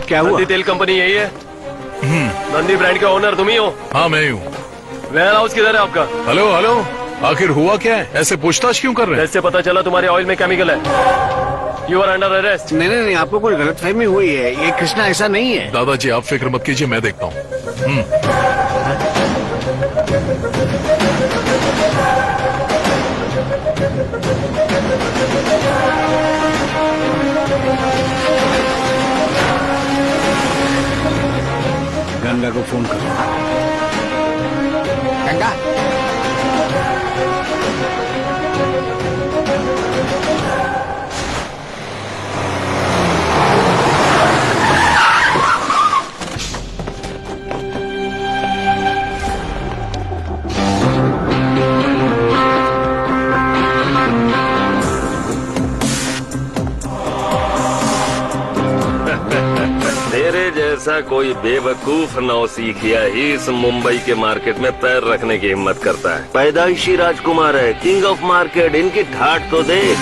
क्या हुआ? नंदी तेल कंपनी यही है? नंदी ब्रांड के ओनर तुम ही हो? हाँ मैं ही हूँ। वेयर हाउस किधर है आपका? हेलो हेलो, आखिर हुआ क्या है? ऐसे पूछताछ क्यों कर रहे हैं? जैसे पता चला तुम्हारे ऑयल में केमिकल है। You are under arrest. नहीं नहीं नहीं, आपको कोई गलतफहमी हुई है। ये कृष्णा ऐसा नहीं है। दादाजी आप फिक्र मत कीजिए, मैं देखता हूँ। गंगा को फोन करो। गंगा, तेरे जैसा कोई बेवकूफ नौसिखिया ही इस मुंबई के मार्केट में पैर रखने की हिम्मत करता है। पैदाइशी राजकुमार है, किंग ऑफ मार्केट। इनकी ठाट तो देख।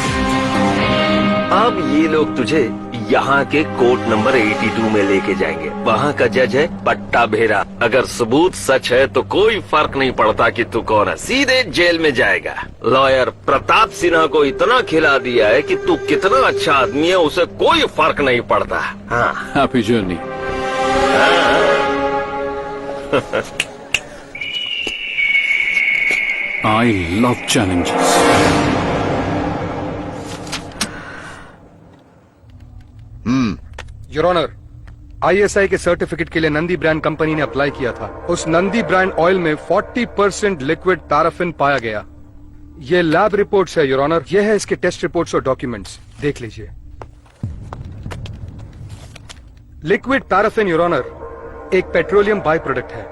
अब ये लोग तुझे यहाँ के कोर्ट नंबर 82 में लेके जाएंगे। वहाँ का जज है पट्टा भेरा। अगर सबूत सच है तो कोई फर्क नहीं पड़ता कि तू कौन है, सीधे जेल में जाएगा। लॉयर प्रताप सिन्हा को इतना खिला दिया है कि तू कितना अच्छा आदमी है उसे कोई फर्क नहीं पड़ता। हाँ happy journey. I love challenges. Your honour, ISI के सर्टिफिकेट के लिए नंदी ब्रांड कंपनी ने अप्लाई किया था। उस नंदी ब्रांड ऑयल में 40% लिक्विड पैराफिन पाया गया। ये लैब रिपोर्ट्स है योर ऑनर। ये है इसके टेस्ट रिपोर्ट्स और डॉक्यूमेंट्स, देख लीजिए। लिक्विड पैराफिन योर ऑनर एक पेट्रोलियम बाय प्रोडक्ट है।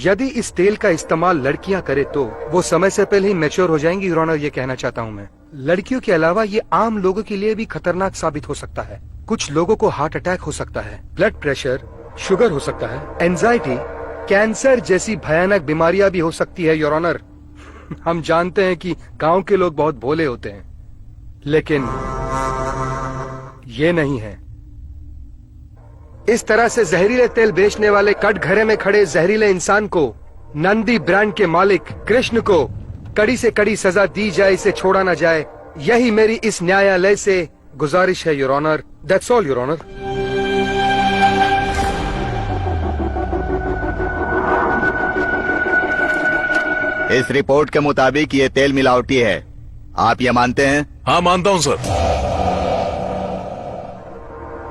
यदि इस तेल का इस्तेमाल लड़कियां करे तो वो समय से पहले ही मैच्योर हो जाएंगी योर ऑनर, ये कहना चाहता हूं मैं। लड़कियों के अलावा ये आम लोगों के लिए भी खतरनाक साबित हो सकता है। कुछ लोगों को हार्ट अटैक हो सकता है, ब्लड प्रेशर, शुगर हो सकता है, एंजाइटी, कैंसर जैसी भयानक बीमारियां भी हो सकती है योर ऑनर। हम जानते हैं कि गांव के लोग बहुत भोले होते हैं, लेकिन ये नहीं है। इस तरह से जहरीले तेल बेचने वाले कटघरे में खड़े जहरीले इंसान को नंदी ब्रांड के मालिक कृष्ण को कड़ी से कड़ी सजा दी जाए, इसे छोड़ा ना जाए। यही मेरी इस न्यायालय से गुजारिश है your honour. That's all your honour. इस रिपोर्ट के मुताबिक ये तेल मिलावटी है, आप ये मानते हैं? हाँ मानता हूँ सर।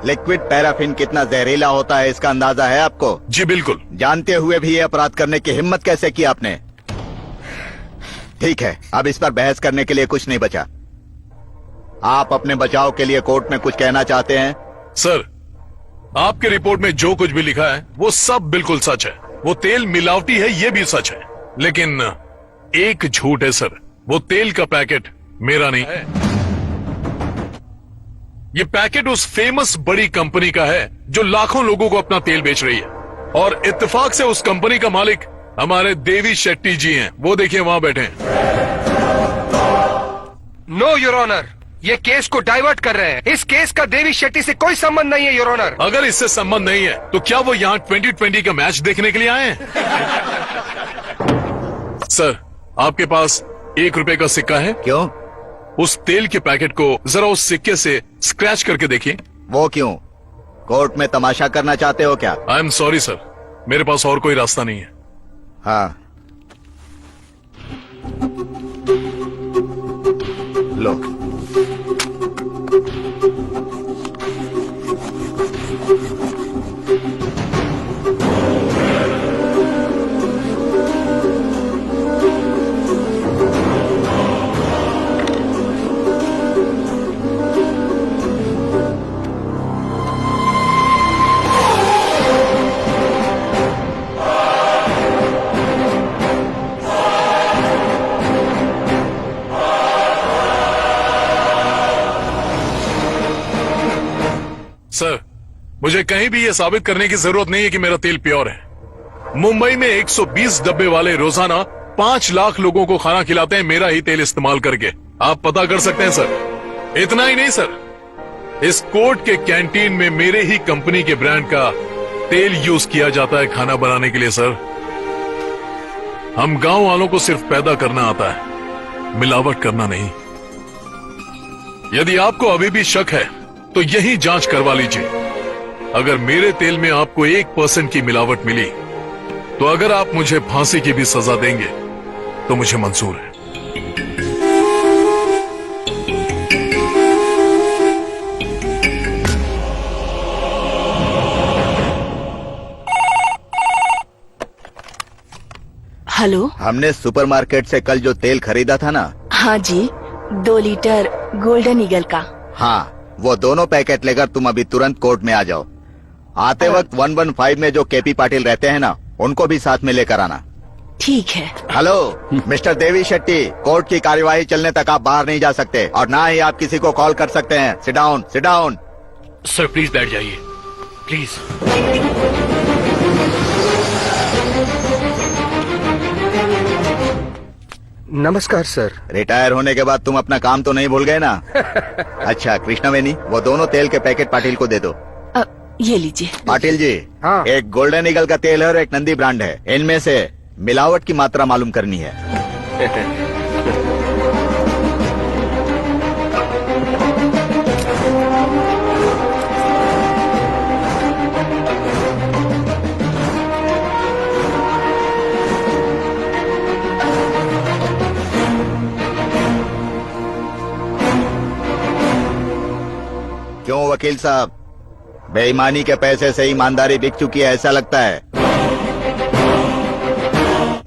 लिक्विड पैराफिन कितना जहरीला होता है इसका अंदाजा है आपको? जी बिल्कुल। जानते हुए भी ये अपराध करने की हिम्मत कैसे की आपने? ठीक है, अब इस पर बहस करने के लिए कुछ नहीं बचा। आप अपने बचाव के लिए कोर्ट में कुछ कहना चाहते हैं? सर, आपके रिपोर्ट में जो कुछ भी लिखा है वो सब बिल्कुल सच है। वो तेल मिलावटी है ये भी सच है, लेकिन एक झूठ है सर। वो तेल का पैकेट मेरा नहीं है। ये पैकेट उस फेमस बड़ी कंपनी का है जो लाखों लोगों को अपना तेल बेच रही है। और इत्तेफाक से उस कंपनी का मालिक हमारे देवी शेट्टी जी हैं। वो देखिए वहां बैठे हैं। नो योर ऑनर, ये केस को डाइवर्ट कर रहे हैं। इस केस का देवी शेट्टी से कोई संबंध नहीं है योर ऑनर। अगर इससे संबंध नहीं है तो क्या वो यहाँ 2020 का मैच देखने के लिए आए हैं? सर, आपके पास 1 रुपए का सिक्का है? क्यों? उस तेल के पैकेट को जरा उस सिक्के से स्क्रैच करके देखिए। वो क्यों? कोर्ट में तमाशा करना चाहते हो क्या? आई एम सॉरी सर, मेरे पास और कोई रास्ता नहीं है। हाँ, लो। सर, मुझे कहीं भी यह साबित करने की जरूरत नहीं है कि मेरा तेल प्योर है। मुंबई में 120 डब्बे वाले रोजाना 5 लाख लोगों को खाना खिलाते हैं मेरा ही तेल इस्तेमाल करके। आप पता कर सकते हैं सर। इतना ही नहीं सर, इस कोर्ट के कैंटीन में मेरे ही कंपनी के ब्रांड का तेल यूज किया जाता है खाना बनाने के लिए सर। हम गांव वालों को सिर्फ पैदा करना आता है, मिलावट करना नहीं। यदि आपको अभी भी शक है तो यही जांच करवा लीजिए। अगर मेरे तेल में आपको 1% की मिलावट मिली तो अगर आप मुझे फांसी की भी सजा देंगे तो मुझे मंजूर है। हेलो। हमने सुपरमार्केट से कल जो तेल खरीदा था ना, हाँ जी, 2 लीटर गोल्डन ईगल का। हाँ, वो दोनों पैकेट लेकर तुम अभी तुरंत कोर्ट में आ जाओ। आते वक्त 115 में जो केपी पाटिल रहते हैं ना, उनको भी साथ में लेकर आना। ठीक है। Hello mister Devi Shetty, court की कार्यवाही चलने तक आप बाहर नहीं जा सकते और ना ही आप किसी को कॉल कर सकते हैं। Sit down, sit down. Sir please बैठ जाइए, प्लीज। नमस्कार सर। रिटायर होने के बाद तुम अपना काम तो नहीं भूल गए ना? अच्छा कृष्णवेनी, वो दोनों तेल के पैकेट पाटिल को दे दो। ये लीजिए। पाटिल जी, हाँ। एक गोल्डन ईगल का तेल है और एक नंदी ब्रांड है। इनमें से मिलावट की मात्रा मालूम करनी है। क्यों वकील साहब, बेईमानी के पैसे से ईमानदारी बिक चुकी है ऐसा लगता है?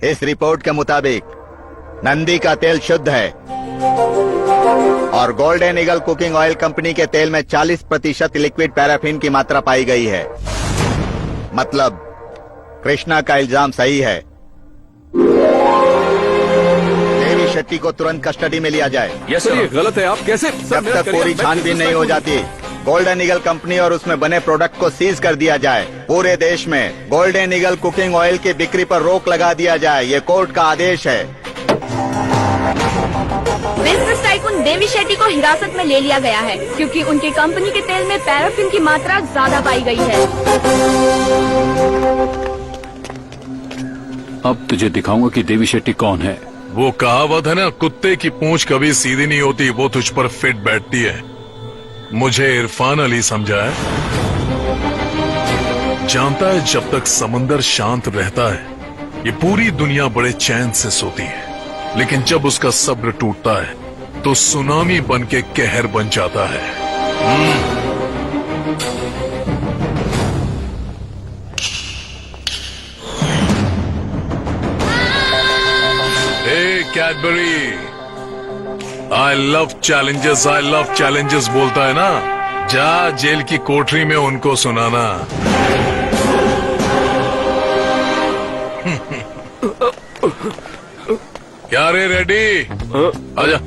इस रिपोर्ट के मुताबिक नंदी का तेल शुद्ध है और golden eagle cooking oil company के तेल में 40% लिक्विड पैराफिन की मात्रा पाई गई है। मतलब कृष्णा का इल्जाम सही है। देवी शेट्टी को तुरंत कस्टडी में लिया जाए। यस सर, ये गलत है। आप कैसे? जब तक पूरी छानबीन नहीं हो जाती, गोल्डन ईगल कंपनी और उसमें बने प्रोडक्ट को सीज कर दिया जाए। पूरे देश में गोल्डन ईगल कुकिंग ऑयल की बिक्री पर रोक लगा दिया जाए। ये कोर्ट का आदेश है। बिजनेस टाइकून देवी शेट्टी को हिरासत में ले लिया गया है क्योंकि उनकी कंपनी के तेल में पैराफिन की मात्रा ज्यादा पाई गई है। अब तुझे दिखाऊंगा कि देवी शेट्टी कौन है। वो कहावत है ना, कुत्ते की पूंछ कभी सीधी नहीं होती, वो तुझ पर फिट बैठती है। मुझे इरफान अली समझा है। जानता है जब तक समंदर शांत रहता है ये पूरी दुनिया बड़े चैन से सोती है, लेकिन जब उसका सब्र टूटता है तो सुनामी बन के कहर बन जाता है। हे कैडबरी, आई लव चैलेंजेस बोलता है ना, जा जेल की कोठरी में उनको सुनाना। क्या रे रेडी? आजा।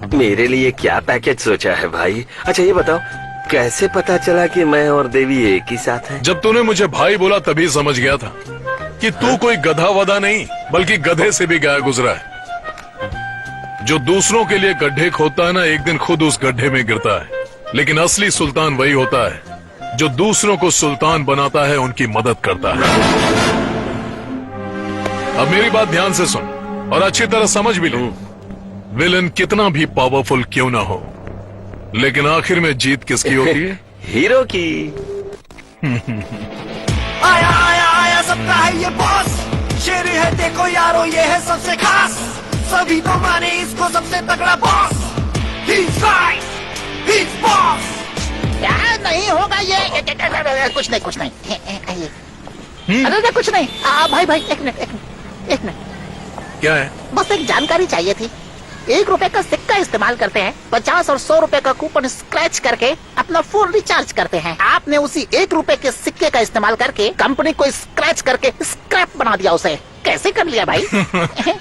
मेरे लिए क्या पैकेज सोचा है भाई? अच्छा ये बताओ, कैसे पता चला कि मैं और देवी एक ही साथ हैं? जब तूने मुझे भाई बोला तभी समझ गया था कि तू कोई गधा वधा नहीं बल्कि गधे से भी गया गुजरा है। जो दूसरों के लिए गड्ढे खोदता है ना, एक दिन खुद उस गड्ढे में गिरता है। लेकिन असली सुल्तान वही होता है जो दूसरों को सुल्तान बनाता है, उनकी मदद करता है। अब मेरी बात ध्यान से सुन और अच्छी तरह समझ भी लो। विलन कितना भी पावरफुल क्यों ना हो, लेकिन आखिर में जीत किसकी होती है? हीरो की। आया आया आया सबका है ये बॉस, शेर है देखो यारो ये है सबसे खास, सभी तो माने इसको सबसे तगड़ा boss. He's right, he's boss। यार नहीं होगा ये, कुछ नहीं अरे कुछ नहीं। भाई एक मिनट क्या है? बस एक जानकारी चाहिए थी। 1 रुपए का सिक्का इस्तेमाल करते हैं, 50 और 100 रुपए का कूपन स्क्रैच करके अपना फोन रिचार्ज करते हैं। आपने उसी 1 रुपए के सिक्के का इस्तेमाल करके कंपनी को स्क्रैच करके स्क्रैप बना दिया। उसे कैसे कर लिया भाई?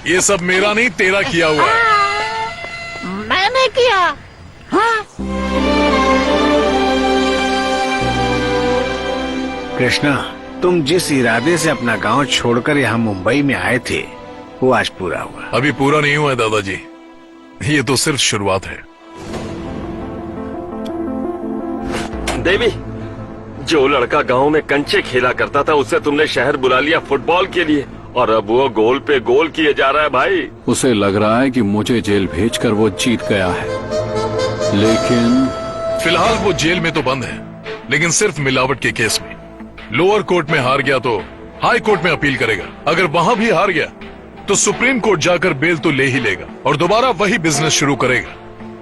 ये सब मेरा नहीं तेरा किया हुआ है। मैंने किया। हाँ? कृष्णा, तुम जिस इरादे से अपना गांव छोड़कर यहाँ मुंबई में आए थे वो आज पूरा हुआ। अभी पूरा नहीं हुआ है दादाजी, ये तो सिर्फ शुरुआत है। देवी, जो लड़का गांव में कंचे खेला करता था उसे तुमने शहर बुला लिया फुटबॉल के लिए, और अब वो गोल पे गोल किए जा रहा है भाई। उसे लग रहा है कि मुझे जेल भेजकर वो जीत गया है, लेकिन फिलहाल वो जेल में तो बंद है, लेकिन सिर्फ मिलावट के केस में। लोअर कोर्ट में हार गया तो हाई कोर्ट में अपील करेगा। अगर वहां भी हार गया तो सुप्रीम कोर्ट जाकर बेल तो ले ही लेगा और दोबारा वही बिजनेस शुरू करेगा।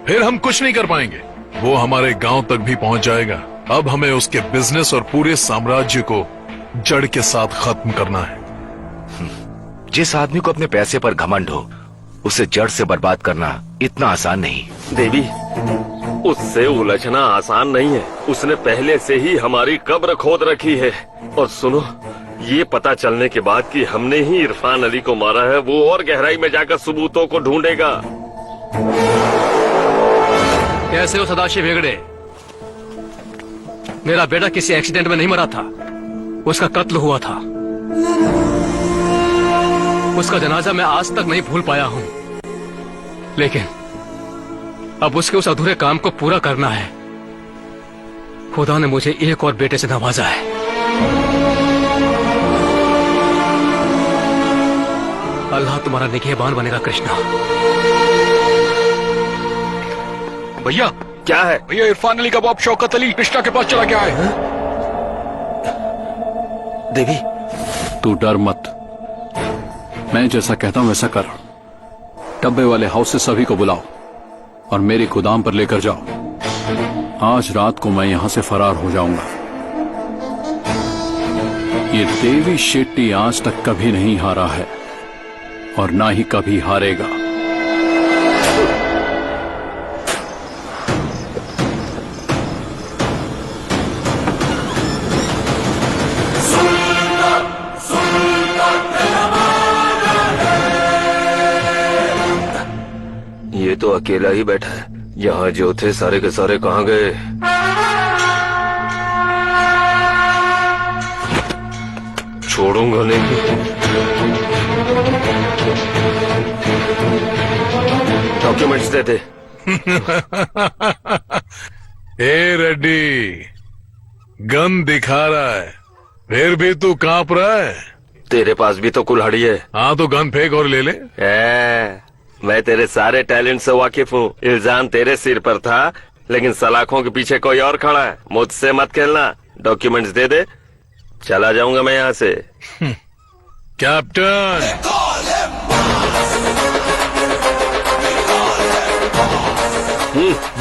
फिर हम कुछ नहीं कर पाएंगे। वो हमारे गांव तक भी पहुंच जाएगा। अब हमें उसके बिजनेस और पूरे साम्राज्य को जड़ के साथ खत्म करना है। जिस आदमी को अपने पैसे पर घमंड हो, उसे जड़ से बर्बाद करना इतना आसान नहीं। देवी, उससे उलझना आसान नहीं है। उसने पहले से ही हमारी कब्र खोद रखी है। और सुनो, ये पता चलने के बाद कि हमने ही इरफान अली को मारा है, वो और गहराई में जाकर सबूतों को ढूंढेगा। कैसे हो सदाशिव हेगड़े? मेरा बेटा किसी एक्सीडेंट में नहीं मरा था, उसका कत्ल हुआ था। उसका जनाजा मैं आज तक नहीं भूल पाया हूं, लेकिन अब उसके उस अधूरे काम को पूरा करना है। खुदा ने मुझे एक और बेटे से नवाजा है। अल्लाह तुम्हारा निगहबान बनेगा कृष्णा। भैया क्या है? भैया, इरफान अली का बाप शौकत अली कृष्णा के पास चला गया है। देवी, तू डर मत। मैं जैसा कहता हूं वैसा कर। डब्बे वाले हाउस से सभी को बुलाओ और मेरे गोदाम पर लेकर जाओ। आज रात को मैं यहां से फरार हो जाऊंगा। ये देवी शेट्टी आज तक कभी नहीं हारा है और ना ही कभी हारेगा। ये तो अकेला ही बैठा है। यहाँ जो थे सारे के सारे कहाँ गए? छोड़ूंगा नहीं। डॉक्यूमेंट्स दे दे। ए रेड्डी, गन दिखा रहा है, फिर भी तू कांप रहा है। तेरे पास भी तो कुल्हाड़ी है। हाँ तो गन फेंक और ले ले। मैं तेरे सारे टैलेंट से वाकिफ हूँ। इल्जाम तेरे सिर पर था, लेकिन सलाखों के पीछे कोई और खड़ा है। मुझसे मत खेलना। डॉक्यूमेंट्स दे दे, चला जाऊंगा मैं यहाँ से। कैप्टन,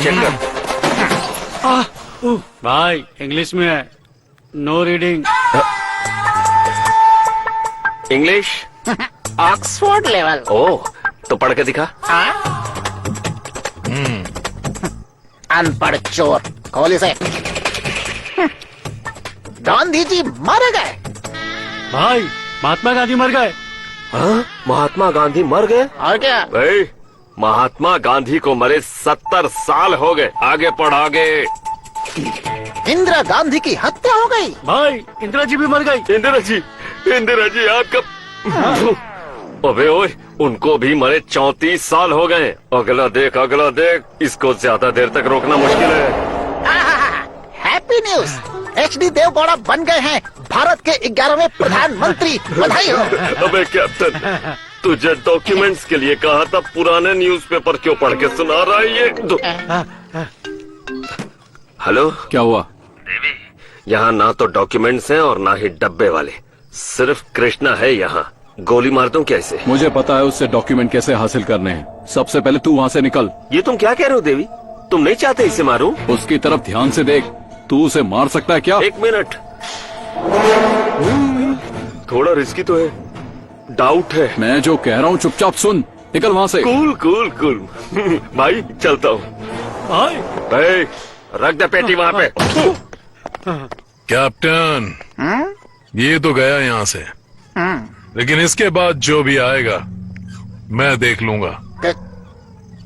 चेक कर। भाई इंग्लिश में है, no reading. English Oxford level. Oh, तो पढ़ के दिखा। अनपढ़ चोर, खोल इसे। गांधी जी मर गए। भाई महात्मा गांधी मर गए। हाँ? महात्मा गांधी मर गए? और क्या? भाई, महात्मा गांधी को मरे 70 साल हो गए। आगे पढ़ आगे। इंदिरा गांधी की हत्या हो गई। भाई इंदिरा जी भी मर गई। इंदिरा जी आपका। अबे ओए, उनको भी मरे 34 साल हो गए। अगला देख, अगला देख। इसको ज्यादा देर तक रोकना मुश्किल है। हैप्पी न्यूज, HD देवगौड़ा बन गए हैं भारत के 11वें प्रधानमंत्री। बधाई हो। अबे कैप्टन, तुझे डॉक्यूमेंट्स के लिए कहा था, पुराने न्यूज़पेपर क्यों पढ़ के सुना रहा है ये? हेलो, क्या हुआ? देवी, यहाँ ना तो डॉक्यूमेंट्स हैं और ना ही डब्बे वाले, सिर्फ कृष्णा है यहाँ। गोली मार दूं कैसे? मुझे पता है उससे डॉक्यूमेंट कैसे हासिल करने हैं। सबसे पहले तू वहाँ से निकल। ये तुम क्या कह रहे हो देवी? तुम नहीं चाहते इसे मारूं? उसकी तरफ ध्यान से देख। तू उसे मार सकता है क्या? 1 मिनट। थोड़ा रिस्की तो है, डाउट है। मैं जो कह रहा हूँ चुपचाप सुन। निकल वहाँ से। Cool cool cool. भाई चलता हूँ। भाई रख दे पेटी वहाँ पे। कैप्टन, ये तो गया यहाँ से, लेकिन इसके बाद जो भी आएगा मैं देख लूंगा।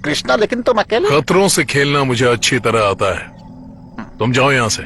कृष्णा, लेकिन तुम अकेले? खतरों से खेलना मुझे अच्छी तरह आता है। तुम जाओ यहाँ से।